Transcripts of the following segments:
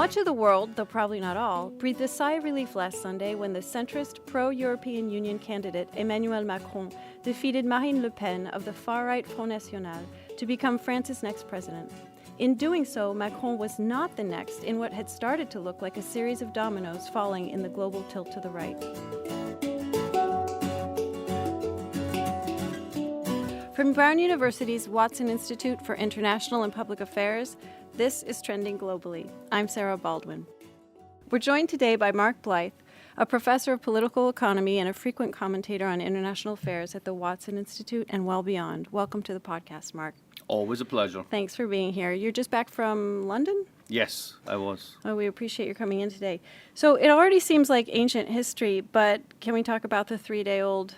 Much of the world, though probably not all, breathed a sigh of relief last Sunday when the centrist pro-European Union candidate Emmanuel Macron defeated Marine Le Pen of the far-right Front National to become France's next president. In doing so, Macron was not the next in what had started to look like a series of dominoes falling in the global tilt to the right. From Brown University's Watson Institute for International and Public Affairs, this is Trending Globally. I'm Sarah Baldwin. We're joined today by Mark Blyth, a professor of political economy and a frequent commentator on international affairs at the Watson Institute and well beyond. Welcome to the podcast, Mark. Always a pleasure. Thanks for being here. You're just back from London? Yes, I was. Oh, we appreciate your coming in today. So it already seems like ancient history, but can we talk about the three-day-old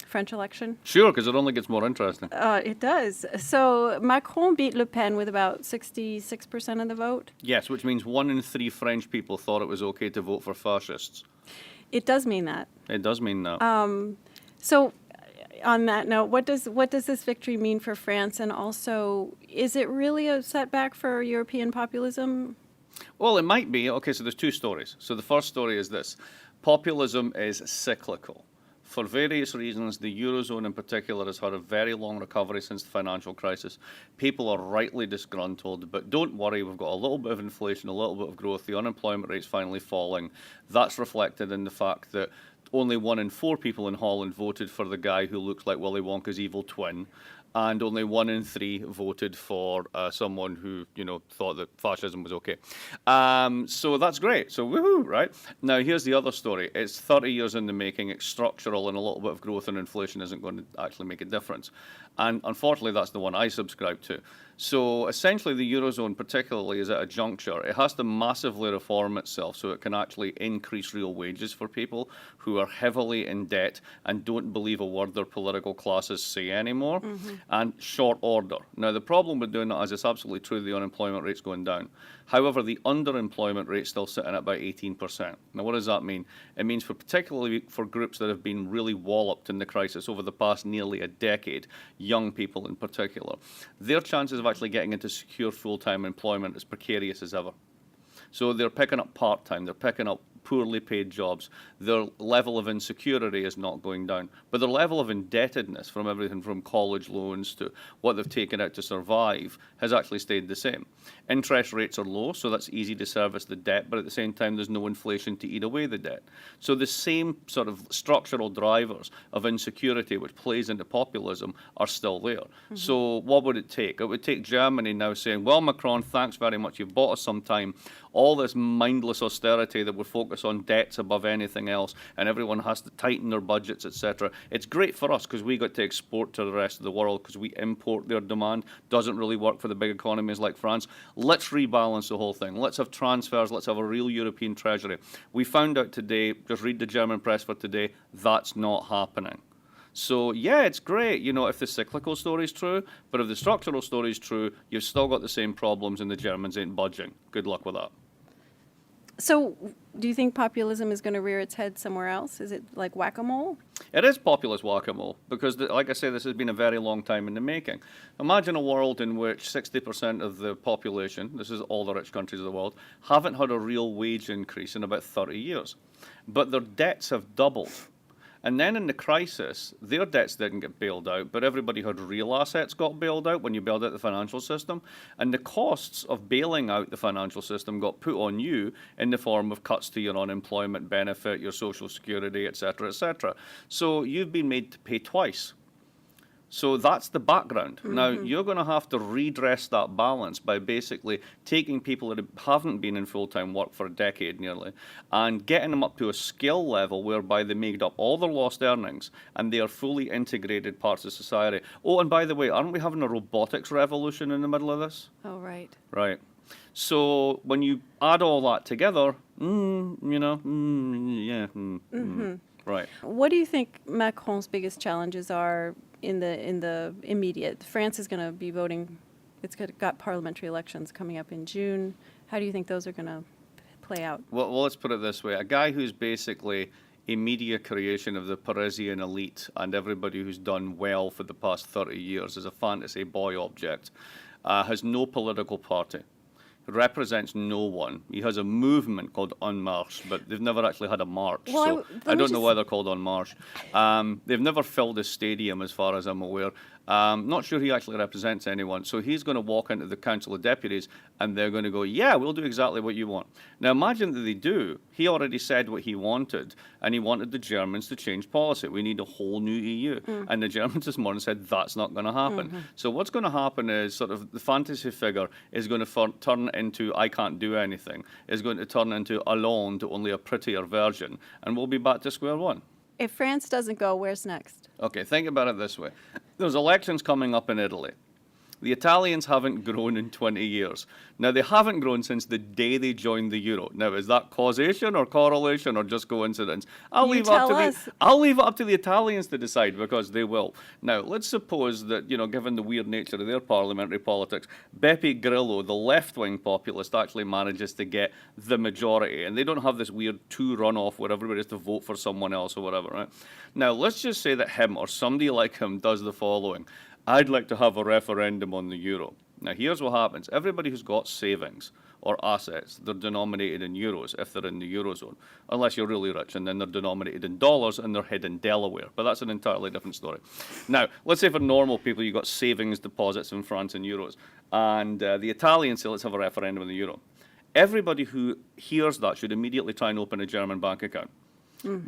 French election? Sure, because it only gets more interesting. It does. So Macron beat Le Pen with about 66% of the vote. Yes, which means 1 in 3 French people thought it was okay to vote for fascists. It does mean that. It does mean that. So on that note, what does this victory mean for France? And also, is it really a setback for European populism? Well, it might be. Okay, so there's 2 stories. So the first story is this. Populism is cyclical. For various reasons, the Eurozone in particular has had a very long recovery since the financial crisis. People are rightly disgruntled, but don't worry, we've got a little bit of inflation, a little bit of growth, the unemployment rate's finally falling. That's reflected in the fact that only 1 in 4 people in Holland voted for the guy who looks like Willy Wonka's evil twin, and only 1 in 3 voted for someone who, thought that fascism was okay. So that's great. So woohoo, right? Now, here's the other story. It's 30 years in the making. It's structural, and a little bit of growth and inflation isn't going to actually make a difference. And unfortunately, that's the one I subscribe to. So essentially, the Eurozone particularly is at a juncture. It has to massively reform itself so it can actually increase real wages for people who are heavily in debt and don't believe a word their political classes say anymore, and short order. Now, the problem with doing that is it's absolutely true the unemployment rate's going down. However, the underemployment rate's still sitting at about 18%. Now, what does that mean? It means particularly for groups that have been really walloped in the crisis over the past nearly a decade, young people in particular, their chances of actually getting into secure full-time employment is precarious as ever. So they're picking up part-time, they're picking up poorly paid jobs. Their level of insecurity is not going down, but their level of indebtedness, from everything from college loans to what they've taken out to survive, has actually stayed the same. Interest rates are low, so that's easy to service the debt, but at the same time there's no inflation to eat away the debt. So the same sort of structural drivers of insecurity which plays into populism are still there. So what would it take? It would take Germany now saying, well, Macron, thanks very much, you've bought us some time. All this mindless austerity that would focus on debts above anything else, and everyone has to tighten their budgets, etc. It's great for us because we got to export to the rest of the world because we import their demand. Doesn't really work for the big economies like France. Let's rebalance the whole thing. Let's have transfers. Let's have a real European treasury. We found out today, just read the German press for today, that's not happening. So, yeah, it's great, if the cyclical story is true, but if the structural story is true, you've still got the same problems and the Germans ain't budging. Good luck with that. So do you think populism is going to rear its head somewhere else? Is it like whack-a-mole? It is populist whack-a-mole because, like I say, this has been a very long time in the making. Imagine a world in which 60% of the population, this is all the rich countries of the world, haven't had a real wage increase in about 30 years. But their debts have doubled. And then in the crisis, their debts didn't get bailed out, but everybody who had real assets got bailed out when you bailed out the financial system. And the costs of bailing out the financial system got put on you in the form of cuts to your unemployment benefit, your social security, et cetera, et cetera. So you've been made to pay twice. So that's the background. Now, you're going to have to redress that balance by basically taking people that haven't been in full-time work for a decade nearly and getting them up to a skill level whereby they made up all their lost earnings and they are fully integrated parts of society. Oh, and by the way, aren't we having a robotics revolution in the middle of this? Oh, right. Right. So when you add all that together, right. What do you think Macron's biggest challenges are in the immediate? France is going to be voting. It's got parliamentary elections coming up in June. How do you think those are going to play out? Well, let's put it this way. A guy who's basically a media creation of the Parisian elite and everybody who's done well for the past 30 years as a fantasy boy object has no political party. represents no one. He has a movement called En Marche, but they've never actually had a march. Well, So I don't know why they're called En Marche. They've never filled a stadium, as far as I'm aware. Not sure he actually represents anyone. So he's going to walk into the Council of Deputies, and they're going to go, yeah, we'll do exactly what you want. Now, imagine that they do. He already said what he wanted, and he wanted the Germans to change policy. We need a whole new EU. And the Germans this morning said that's not going to happen. So what's going to happen is sort of the fantasy figure is going to turn into I can't do anything, is going to turn into Hollande, only a prettier version, and we'll be back to square one. If France doesn't go, where's next? Okay, think about it this way. There's elections coming up in Italy. The Italians haven't grown in 20 years. Now, they haven't grown since the day they joined the euro. Now, is that causation or correlation or just coincidence? I'll leave it up to the Italians to decide, because they will. Now, let's suppose that, given the weird nature of their parliamentary politics, Beppe Grillo, the left-wing populist, actually manages to get the majority, and they don't have this weird two runoff where everybody has to vote for someone else or whatever, right? Now, let's just say that him or somebody like him does the following. I'd like to have a referendum on the euro. Now, here's what happens. Everybody who's got savings or assets, they're denominated in euros if they're in the eurozone, unless you're really rich, and then they're denominated in dollars and they're hid in Delaware. But that's an entirely different story. Now, let's say for normal people, you've got savings deposits in France in euros, and the Italians say, let's have a referendum on the euro. Everybody who hears that should immediately try and open a German bank account.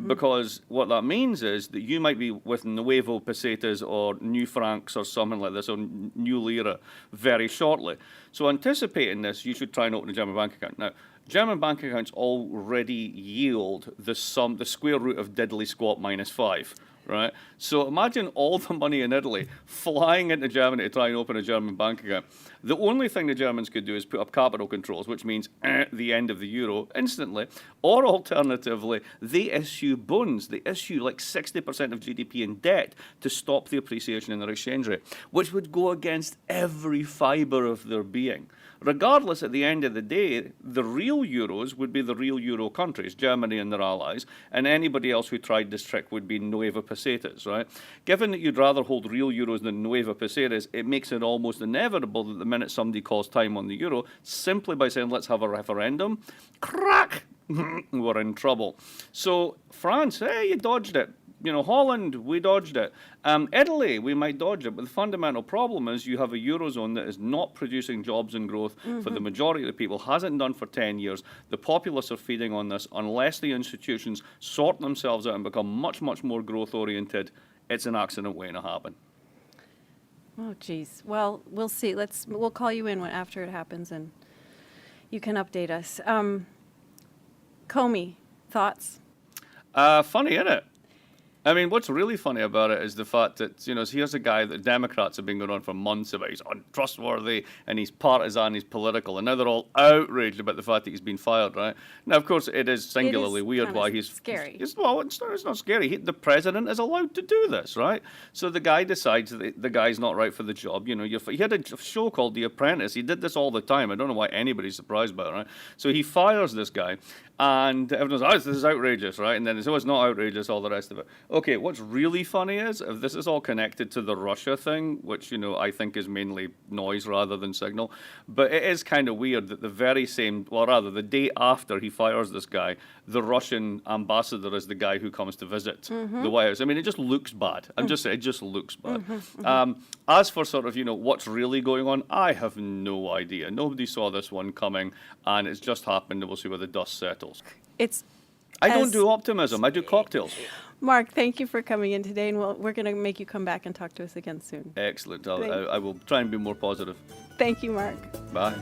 Because what that means is that you might be with Nuevo Pesetas or New Francs or something like this, or New Lira very shortly. So anticipating this, you should try and open a German bank account. Now, German bank accounts already yield the square root of diddly squat minus 5. Right? So imagine all the money in Italy flying into Germany to try and open a German bank account. The only thing the Germans could do is put up capital controls, which means the end of the euro instantly. Or alternatively, they issue bonds. They issue like 60% of GDP in debt to stop the appreciation in their exchange rate, which would go against every fibre of their being. Regardless, at the end of the day, the real euros would be the real euro countries, Germany and their allies, and anybody else who tried this trick would be Nueva Pesetas, right? Given that you'd rather hold real euros than Nueva Pesetas, it makes it almost inevitable that the minute somebody calls time on the euro, simply by saying, let's have a referendum, crack, we're in trouble. So France, hey, you dodged it. Holland, we dodged it. Italy, we might dodge it. But the fundamental problem is you have a eurozone that is not producing jobs and growth for the majority of the people, hasn't done for 10 years. The populists are feeding on this. Unless the institutions sort themselves out and become much, much more growth-oriented, it's an accident waiting to happen. Oh, geez. Well, we'll see. We'll call you in after it happens, and you can update us. Comey, thoughts? Funny, isn't it? I mean, what's really funny about it is the fact that, here's a guy that Democrats have been going on for months about. He's untrustworthy and he's partisan, he's political, and now they're all outraged about the fact that he's been fired, right? Now, of course, it is singularly weird why he's scary. It's not scary. The president is allowed to do this, right? So the guy decides that the guy's not right for the job. He had a show called The Apprentice. He did this all the time. I don't know why anybody's surprised by it, right? So he fires this guy, and everyone's like, this is outrageous, right? And then it's always not outrageous, all the rest of it. Okay, what's really funny is, if this is all connected to the Russia thing, which, I think is mainly noise rather than signal, but it is kind of weird that the day after he fires this guy, the Russian ambassador is the guy who comes to visit the White House. I mean, it just looks bad. I'm just saying, it just looks bad. As for sort of, what's really going on, I have no idea. Nobody saw this one coming, and it's just happened, and we'll see where the dust settles. I don't do optimism. I do cocktails. Mark, thank you for coming in today, and we're going to make you come back and talk to us again soon. Excellent. I will try and be more positive. Thank you, Mark. Bye.